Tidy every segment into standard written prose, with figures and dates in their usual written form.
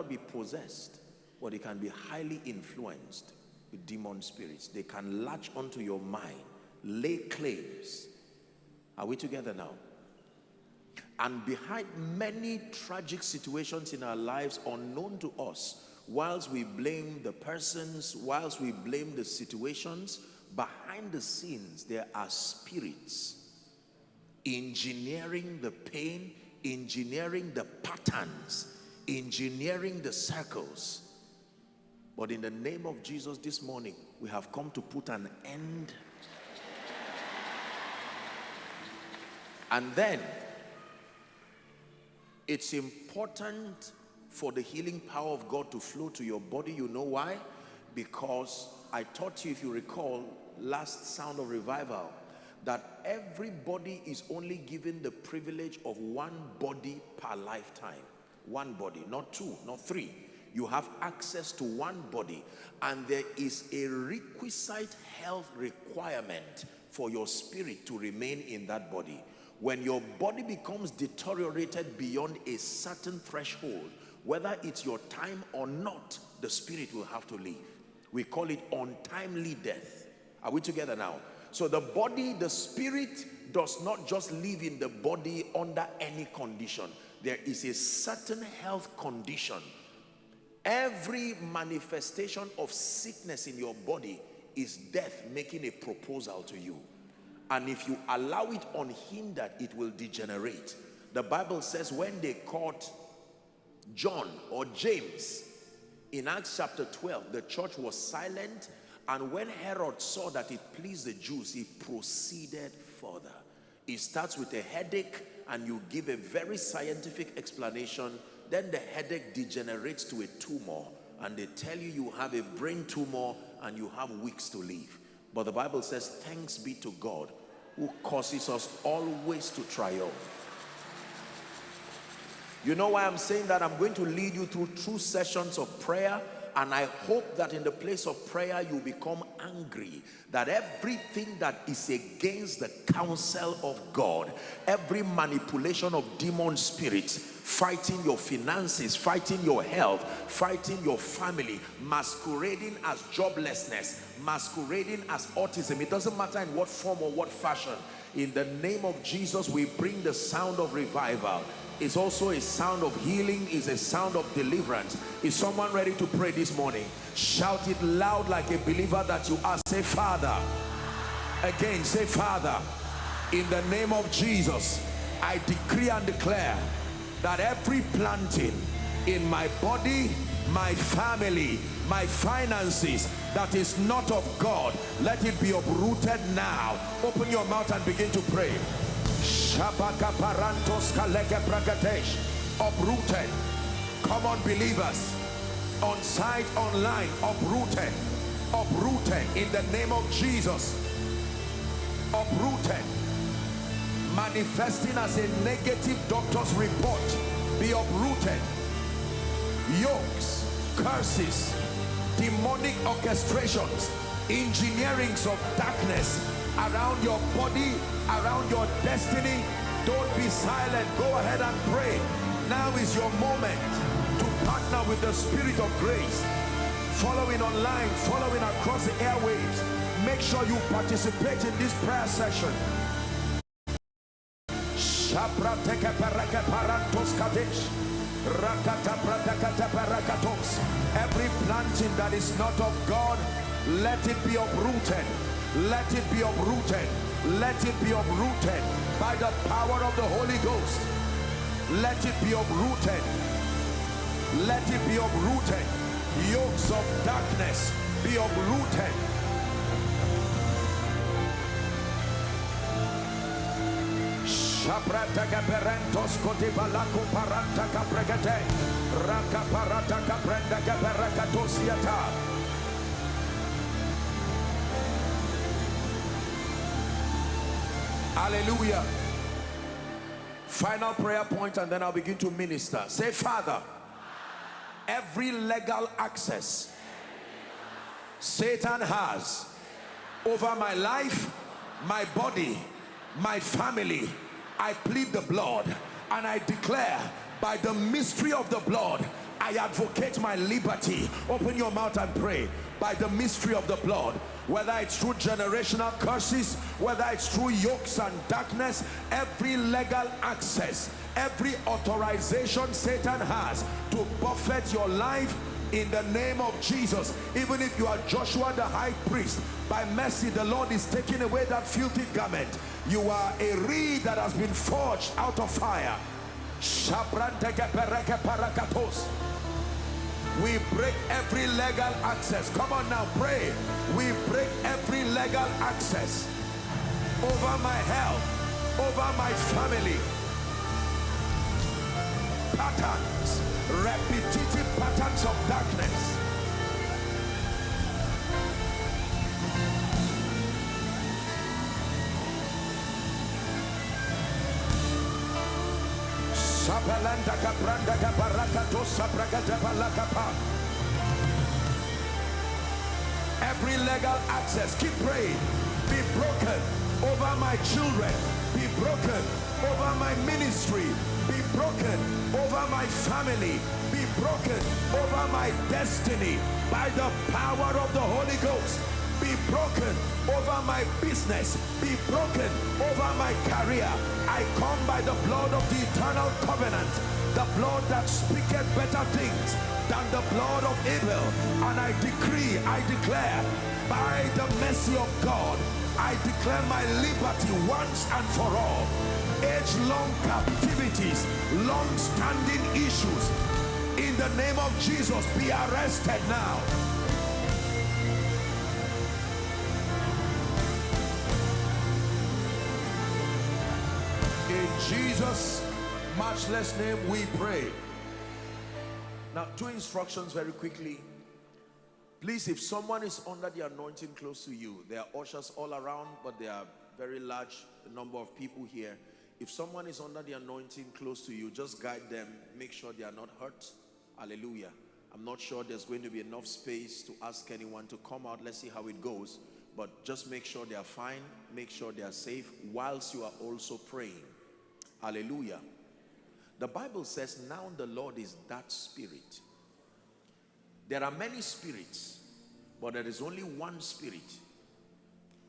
not be possessed, but they can be highly influenced with demon spirits. They can latch onto your mind, lay claims. Are we together now? And behind many tragic situations in our lives unknown to us, whilst we blame the persons, whilst we blame the situations, behind the scenes there are spirits engineering the pain, engineering the patterns, engineering the circles. But in the name of Jesus this morning, we have come to put an end. And then it's important for the healing power of God to flow to your body. You know why? Because I taught you, if you recall, last Sound of Revival, that everybody is only given the privilege of one body per lifetime. One body, not two, not three. You have access to one body, and there is a requisite health requirement for your spirit to remain in that body. When your body becomes deteriorated beyond a certain threshold, whether it's your time or not, the spirit will have to leave. We call it untimely death. Are we together now? So the body, the spirit does not just live in the body under any condition. There is a certain health condition. Every manifestation of sickness in your body is death making a proposal to you. And if you allow it unhindered, it will degenerate. The Bible says when they caught John or James in Acts chapter 12, the church was silent, and when Herod saw that it pleased the Jews, he proceeded further. It starts with a headache, and you give a very scientific explanation. Then the headache degenerates to a tumor, and they tell you you have a brain tumor and you have weeks to live. But the Bible says, thanks be to God who causes us always to triumph. You know why I'm saying that? I'm going to lead you through 2 sessions of prayer, and I hope that in the place of prayer you become angry that everything that is against the counsel of God, every manipulation of demon spirits, fighting your finances, fighting your health, fighting your family, masquerading as joblessness, masquerading as autism, it doesn't matter in what form or what fashion, in the name of Jesus we bring the sound of revival. It's also a sound of healing, is a sound of deliverance. Is someone ready to pray this morning? Shout it loud like a believer that you are. Say, Father. Again, say, Father. In the name of Jesus, I decree and declare that every planting in my body, my family, my finances that is not of God, let it be uprooted now. Open your mouth and begin to pray. Uprooted. Come on, believers, on site, online, uprooted, uprooted in the name of Jesus. Uprooted. Manifesting as a negative doctor's report, be uprooted. Yokes, curses, demonic orchestrations, engineerings of darkness around your body, around your destiny. Don't be silent. Go ahead and pray. Now is your moment to partner with the Spirit of grace. Following online, following across the airwaves, make sure you participate in this prayer session. Every planting that is not of God, let it be uprooted. Let it be uprooted. Let it be uprooted by the power of the Holy Ghost. Let it be uprooted. Let it be uprooted. Yokes of darkness be uprooted. Hallelujah. Final prayer point, and then I'll begin to minister. Say, Father, every legal access Satan has over my life, my body, my family, I plead the blood, and I declare by the mystery of the blood, I advocate my liberty. Open your mouth and pray. By the mystery of the blood, whether it's through generational curses, whether it's through yokes and darkness, every legal access, every authorization Satan has to buffet your life, in the name of Jesus. Even if you are Joshua the high priest, by mercy the Lord is taking away that filthy garment. You are a reed that has been forged out of fire. We break every legal access. Come on now, pray. We break every legal access over my health, over my family. Patterns, repetitive patterns of darkness. Every legal access, keep praying, be broken over my children, be broken over my ministry, be broken over my family, be broken over my destiny by the power of the Holy Ghost. Be broken over my business, be broken over my career. I come by the blood of the eternal covenant, the blood that speaketh better things than the blood of Abel. And I decree, I declare, by the mercy of God, I declare my liberty once and for all. Age-long captivities, long-standing issues, in the name of Jesus, be arrested now. In Jesus' matchless name we pray. Now, two instructions very quickly. Please, if someone is under the anointing close to you, there are ushers all around, but there are very large number of people here. If someone is under the anointing close to you, just guide them, make sure they are not hurt. Hallelujah. I'm not sure there's going to be enough space to ask anyone to come out. Let's see how it goes. But just make sure they are fine, make sure they are safe, whilst you are also praying. Hallelujah. The Bible says, now the Lord is that Spirit. There are many spirits, but there is only one Spirit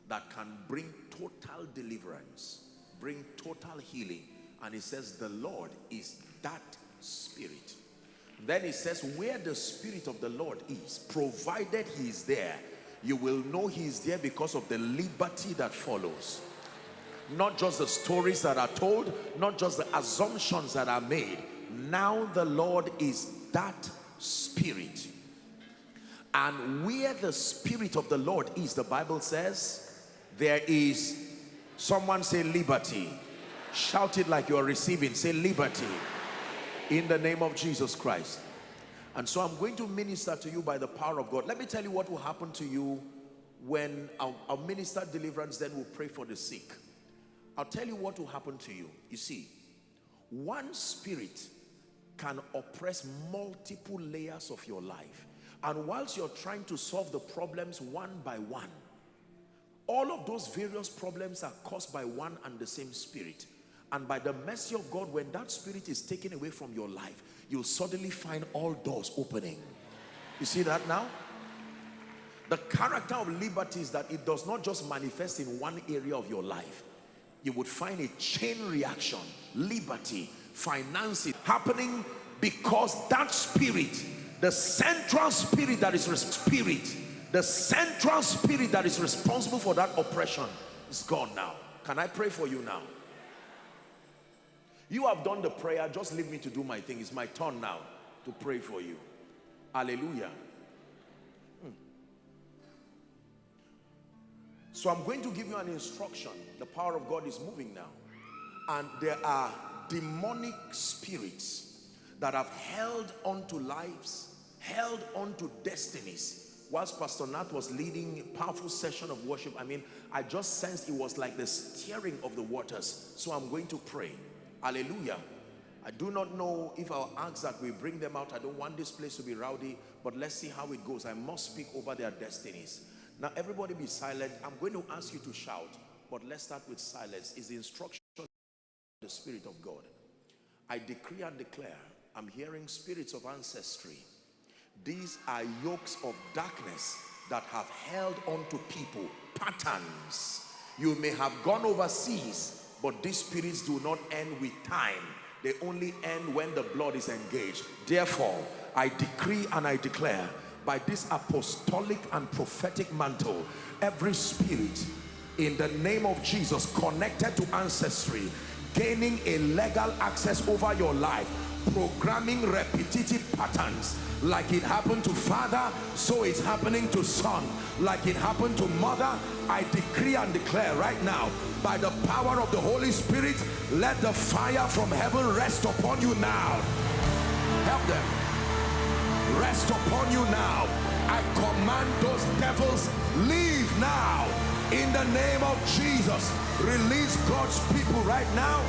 that can bring total deliverance, bring total healing. And it says the Lord is that Spirit. Then it says, where the Spirit of the Lord is, provided he is there, you will know he is there because of the liberty that follows. Not just the stories that are told, not just the assumptions that are made. Now the Lord is that Spirit. And where the Spirit of the Lord is, the Bible says, there is, someone say liberty. Shout it like you are receiving. Say liberty. In the name of Jesus Christ. And so I'm going to minister to you by the power of God. Let me tell you what will happen to you when I'll minister deliverance, then we'll pray for the sick. I'll tell you what will happen to you. You see, one spirit can oppress multiple layers of your life. And whilst you're trying to solve the problems one by one, all of those various problems are caused by one and the same spirit. And by the mercy of God, when that spirit is taken away from your life, you'll suddenly find all doors opening. You see that now? The character of liberty is that it does not just manifest in one area of your life. You would find a chain reaction, liberty, finances happening because that spirit, the central spirit that is the central spirit that is responsible for that oppression is gone now. Can I pray for you now? You have done the prayer, just leave me to do my thing. It's my turn now to pray for you. Hallelujah. So I'm going to give you an instruction. The power of God is moving now. And there are demonic spirits that have held on to lives, held on to destinies. Whilst Pastor Nat was leading a powerful session of worship, I just sensed it was like the stirring of the waters. So I'm going to pray. Hallelujah. I do not know if I'll ask that we bring them out. I don't want this place to be rowdy, but let's see how it goes. I must speak over their destinies. Now everybody be silent. I'm going to ask you to shout, but let's start with silence. Is the instruction of the Spirit of God. I decree and declare, I'm hearing spirits of ancestry. These are yokes of darkness that have held on to people, patterns. You may have gone overseas, but these spirits do not end with time. They only end when the blood is engaged. Therefore, I decree and I declare, by this apostolic and prophetic mantle, every spirit in the name of Jesus connected to ancestry, gaining a legal access over your life, programming repetitive patterns, like it happened to father, so it's happening to son, like it happened to mother. I decree and declare right now, by the power of the Holy Spirit, let the fire from heaven rest upon you now. Help them. Rest upon you now. I command those devils, leave now in the name of Jesus. Release God's people right now.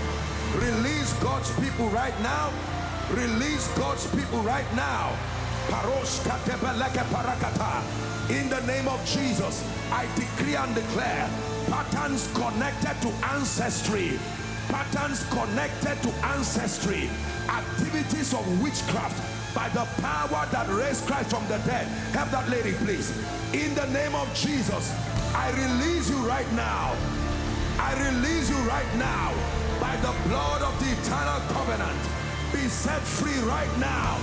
Release God's people right now. Release God's people right now. In the name of Jesus, I decree and declare, patterns connected to ancestry, patterns connected to ancestry, activities of witchcraft, by the power that raised Christ from the dead. Help that lady, please. In the name of Jesus, I release you right now. I release you right now by the blood of the eternal covenant. Be set free right now.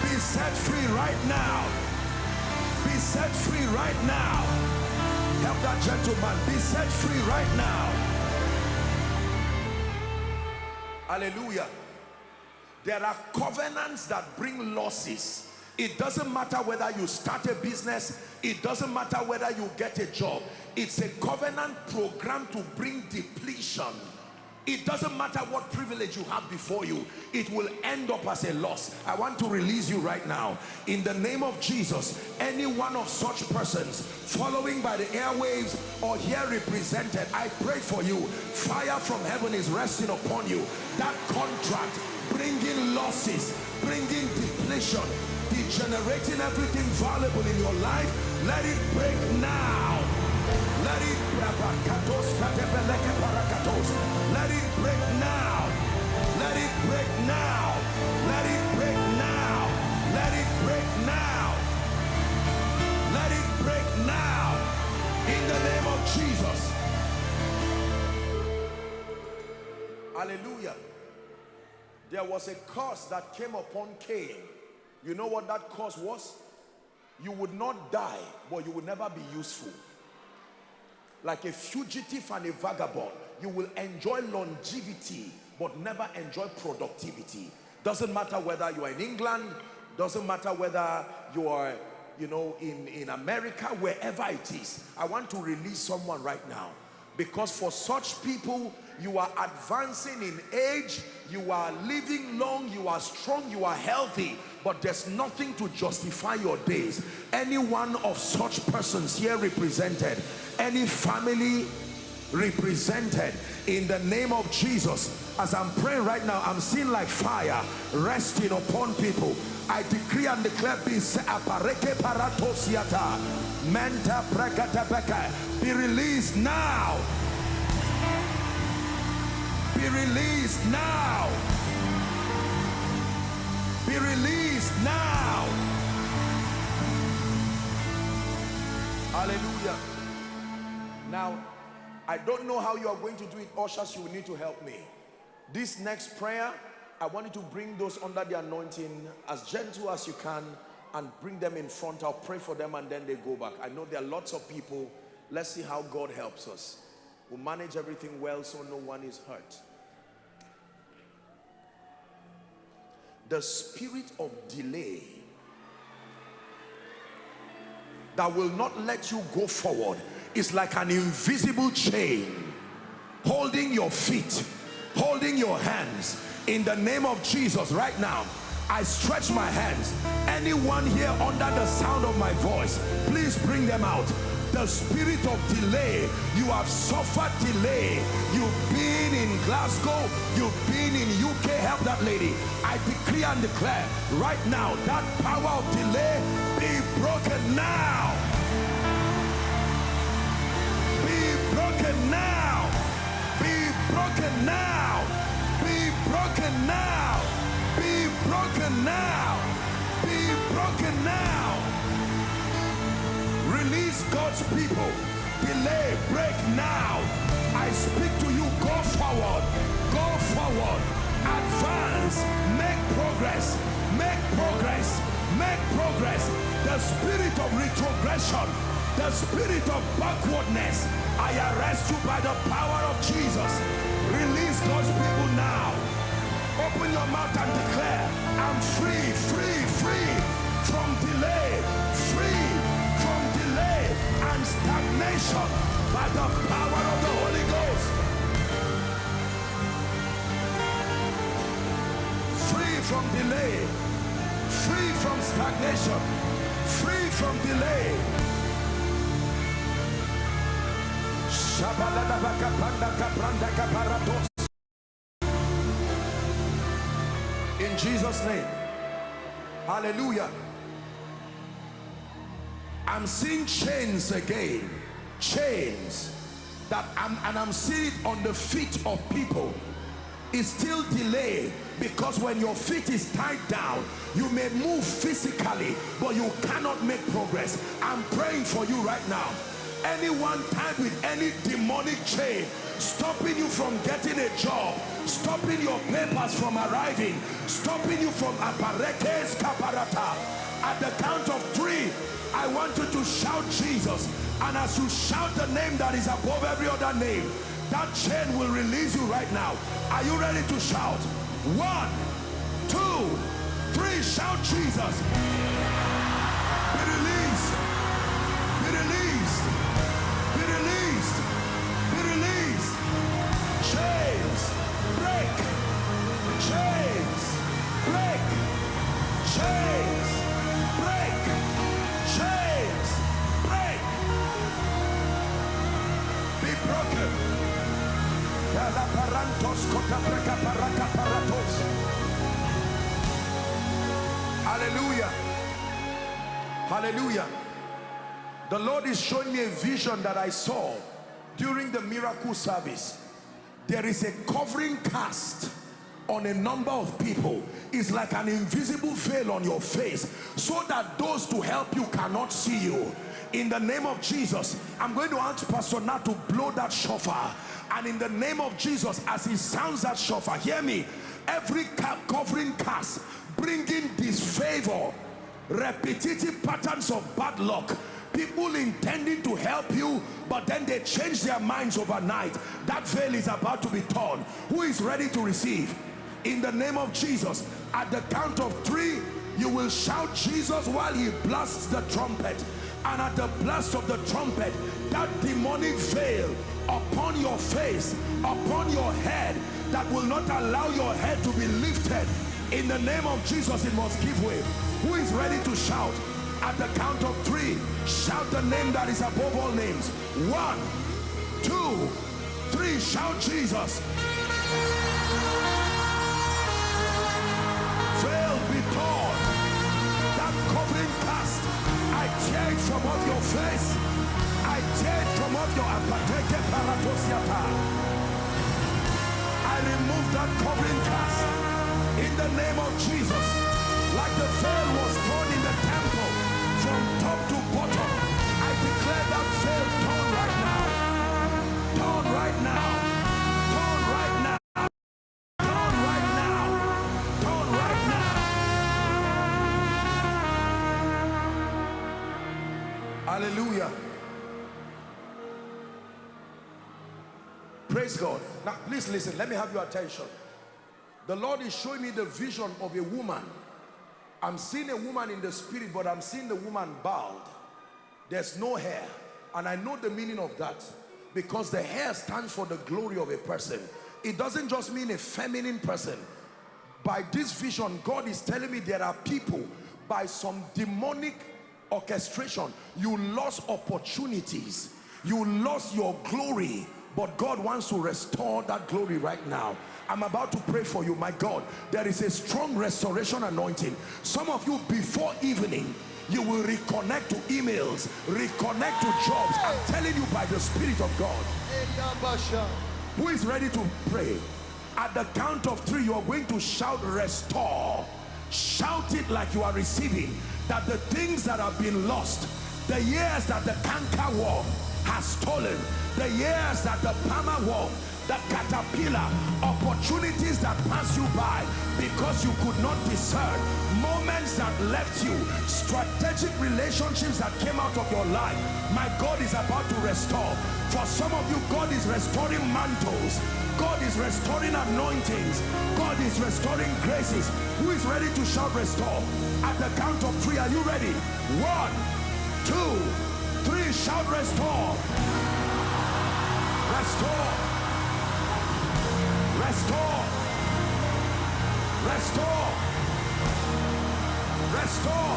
Be set free right now. Be set free right now. Help that gentleman. Be set free right now. Hallelujah. There are covenants that bring losses. It doesn't matter whether you start a business. It doesn't matter whether you get a job. It's a covenant programmed to bring depletion. It doesn't matter what privilege you have before you. It will end up as a loss. I want to release you right now. In the name of Jesus, any one of such persons following by the airwaves or here represented, I pray for you. Fire from heaven is resting upon you. That contract, bringing losses, bringing depletion, degenerating everything valuable in your life, let it break now. Let it break now. Let it break now. Let it break now. Let it break now. Let it break now. In the name of Jesus. Hallelujah. There was a curse that came upon Cain. You know what that curse was? You would not die, but you would never be useful. Like a fugitive and a vagabond, you will enjoy longevity but never enjoy productivity. Doesn't matter whether you are in England, doesn't matter whether you are, you know, in America, wherever it is. I want to release someone right now, because for such people, you are advancing in age, you are living long, you are strong, you are healthy, but there's nothing to justify your days. Any one of such persons here represented, any family represented, in the name of Jesus, as I'm praying right now, I'm seeing like fire resting upon people. I decree and declare, be released now. Be released now. Be released now. Hallelujah. Now, I don't know how you are going to do it. Ushers, you will need to help me. This next prayer, I want you to bring those under the anointing as gentle as you can and bring them in front. I'll pray for them and then they go back. I know there are lots of people. Let's see how God helps us. We'll manage everything well so no one is hurt. The spirit of delay that will not let you go forward is like an invisible chain holding your feet, holding your hands. In the name of Jesus, right now, I stretch my hands. Anyone here under the sound of my voice, please bring them out. The spirit of delay, you have suffered delay. You've been in Glasgow, you've been in UK, help that lady. I decree and declare right now, that power of delay be broken now. Be broken now. Be broken now. Be broken now. Be broken God's people. Delay, break now. I speak to you. Go forward. Go forward. Advance. Make progress. Make progress. Make progress. The spirit of retrogression, the spirit of backwardness, I arrest you by the power of Jesus. Release God's people now. Open your mouth and declare, I'm free, free, free from delay, free from delay and stagnation by the power of the Holy Ghost. Free from delay, free from stagnation, free from delay. In Jesus' name. Hallelujah. I'm seeing chains again. Chains that I'm seeing it on the feet of people. It's still delay, because when your feet is tied down, you may move physically, but you cannot make progress. I'm praying for you right now. Anyone tied with any demonic chain, stopping you from getting a job, stopping your papers from arriving, stopping you from aparekes kaparata. At the count of 3, I want you to shout Jesus. And as you shout the name that is above every other name, that chain will release you right now. Are you ready to shout? 1, 2, 3. Shout Jesus. Be released. Be released. Be released. Be released. Chains break. Chains break. Chains break. Chains break. Be broken. Hallelujah. Hallelujah. The Lord is showing me a vision that I saw during the miracle service. There is a covering cast on a number of people. It's like an invisible veil on your face, so that those to help you cannot see you. In the name of Jesus, I'm going to ask Pastor Nat to blow that shofar. And in the name of Jesus, as he sounds that shofar, hear me. Every covering cast bringing disfavor, repetitive patterns of bad luck, people intending to help you, but then they change their minds overnight. That veil is about to be torn. Who is ready to receive? In the name of Jesus, at the count of 3, you will shout Jesus while he blasts the trumpet. And at the blast of the trumpet, that demonic veil upon your face, upon your head, that will not allow your head to be lifted, in the name of Jesus, it must give way. Who is ready to shout? At the count of 3, shout the name that is above all names. 1, 2, 3. Shout Jesus. Veil be torn. That covering cast, I tear it from off your face. I tear it from off your apateke paratosiata. I remove that covering cast in the name of Jesus. Like the veil was torn in the temple from top to bottom, I declare that veil torn right now. Torn right now. Torn right now. Torn right now. Torn right now. Hallelujah. Praise God. Now please listen, let me have your attention. The Lord is showing me the vision of a woman. I'm seeing a woman in the spirit, but I'm seeing the woman bald. There's no hair. And I know the meaning of that, because the hair stands for the glory of a person. It doesn't just mean a feminine person. By this vision, God is telling me there are people, by some demonic orchestration, you lost opportunities, you lost your glory, but God wants to restore that glory right now. I'm about to pray for you. My God, there is a strong restoration anointing. Some of you, before evening, you will reconnect to emails, reconnect to jobs. I'm telling you by the Spirit of God. Who is ready to pray? At the count of 3, you are going to shout restore. Shout it like you are receiving, that the things that have been lost, The years that the canker worm has stolen, the years that the palmer worm, the caterpillar, opportunities that pass you by because you could not discern, moments that left you, strategic relationships that came out of your life. My God is about to restore. For some of you, God is restoring mantles. God is restoring anointings. God is restoring graces. Who is ready to shout restore? At the count of 3, are you ready? 1, 2, 3, shout restore. Restore. Restore. Restore. Restore.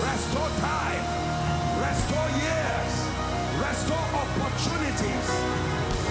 Restore time. Restore years. Restore opportunities.